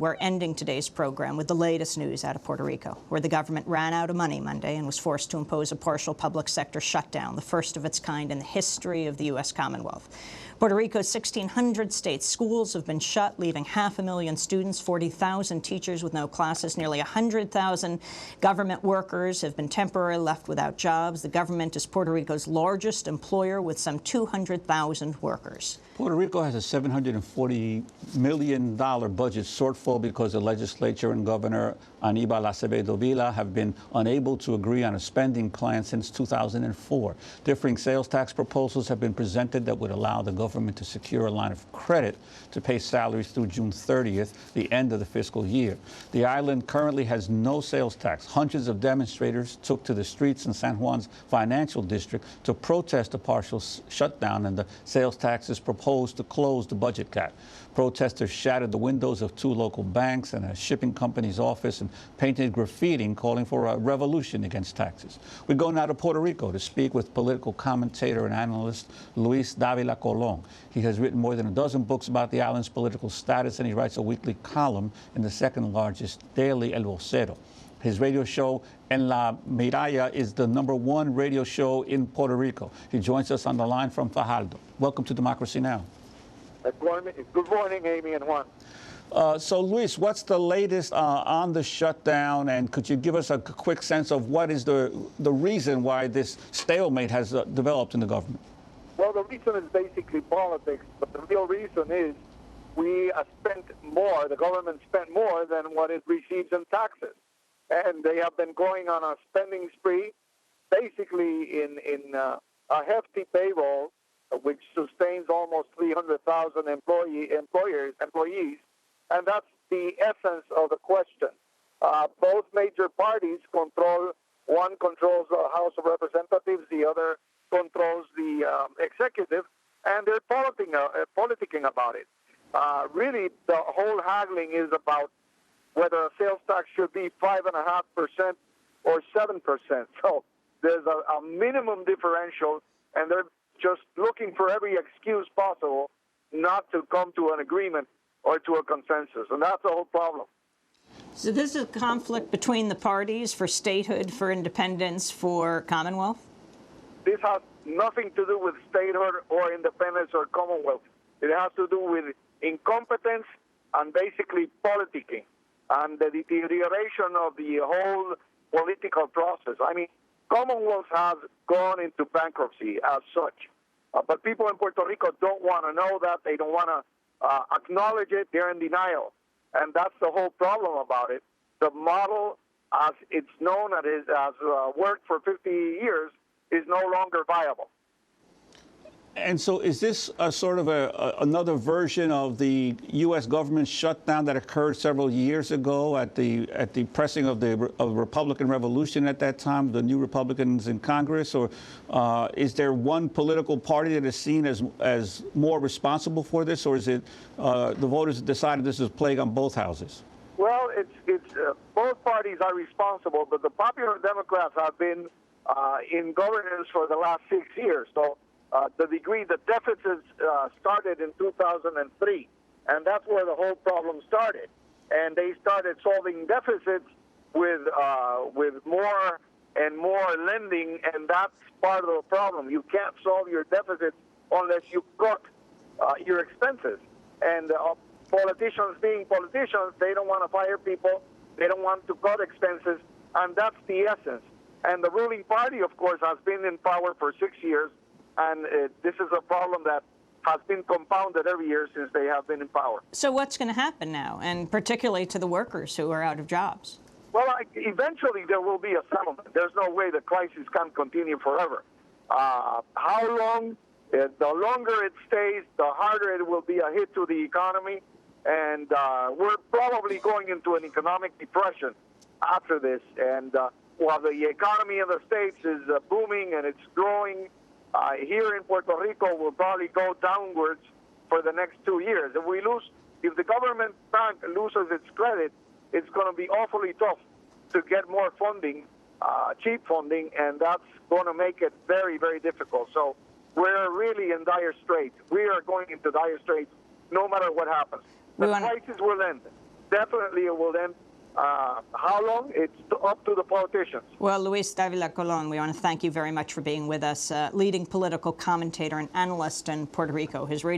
We're ending today's program with the latest news out of Puerto Rico, where the government ran out of money Monday and was forced to impose a partial public sector shutdown, the first of its kind in the history of the U.S. Commonwealth. Puerto Rico's 1,600 state schools have been shut, leaving 500,000 students, 40,000 teachers with no classes, nearly 100,000 government workers have been temporarily left without jobs. The government is Puerto Rico's largest employer with some 200,000 workers. Puerto Rico has a $740 million budget shortfall because the legislature and Governor Luis Davila have been unable to agree on a spending plan since 2004. Differing sales tax proposals have been presented that would allow the government to secure a line of credit to pay salaries through June 30th, the end of the fiscal year. The island currently has no sales tax. Hundreds of demonstrators took to the streets in San Juan's financial district to protest a partial shutdown and the sales taxes proposed to close the budget gap. Protesters shattered the windows of 2 local banks and a shipping company's office and painted graffiti calling for a revolution against taxes. We go now to Puerto Rico to speak with political commentator and analyst Luis Davila Colon. He has written more than a dozen books about the island's political status, and he writes a weekly column in the second largest daily El Vocero. His radio show, En la Miralla, is the #1 radio show in Puerto Rico. He joins us on the line from Fajardo. Welcome to Democracy Now! Good morning, Amy and Juan. So, Luis, what's the latest on the shutdown, and could you give us a quick sense of what is the reason why this stalemate has developed in the government? Well, the reason is basically politics, but the real reason is we spent more, the government spent more than what it receives in taxes. And they have been going on a spending spree, basically in a hefty payroll, which sustains almost 300,000 employees, and that's the essence of the question. Both major parties control, one controls the House of Representatives, the other controls the executive, and they're politicking about it. Really, the whole haggling is about whether a sales tax should be 5.5% or 7%. So there's a minimum differential, and they're just looking for every excuse possible not to come to an agreement or to a consensus, and that's the whole problem. So this is a conflict between the parties for statehood, for independence, for commonwealth? This has nothing to do with statehood or independence or commonwealth. It has to do with incompetence and basically politicking and the deterioration of the whole political process. I mean, Commonwealth has gone into bankruptcy as such. But people in Puerto Rico don't want to know that. They don't want to acknowledge it. They're in denial. And that's the whole problem about it. The model, as it's known, that has worked for 50 years, is no longer viable. And so is this a sort of another version of the U.S. government shutdown that occurred several years ago at the pressing of the Republican Revolution at that time, the new Republicans in Congress? Or is there one political party that is seen as more responsible for this? Or is it the voters decided this is a plague on both houses? Well, it's both parties are responsible, but the popular Democrats have been in governance for the last 6 years. So the deficits started in 2003, and that's where the whole problem started. And they started solving deficits with more and more lending, and that's part of the problem. You can't solve your deficits unless you cut your expenses. And politicians being politicians, they don't want to fire people, they don't want to cut expenses, and that's the essence. And the ruling party, of course, has been in power for 6 years, and this is a problem that has been compounded every year since they have been in power. So what's going to happen now, and particularly to the workers who are out of jobs? Well, eventually there will be a settlement. There's no way the crisis can continue forever. How long? The longer it stays, the harder it will be a hit to the economy, and we're probably going into an economic depression after this. And while the economy in the States is booming and it's growing, here in Puerto Rico will probably go downwards for the next 2 years. If the government bank loses its credit, it's going to be awfully tough to get more funding, cheap funding, and that's going to make it very, very difficult. So we're really in dire straits. We are going into dire straits no matter what happens. The crisis will end. definitely it will end. How long? It's up to the politicians. Well, Luis Davila Colon, we want to thank you very much for being with us, leading political commentator and analyst in Puerto Rico. His radio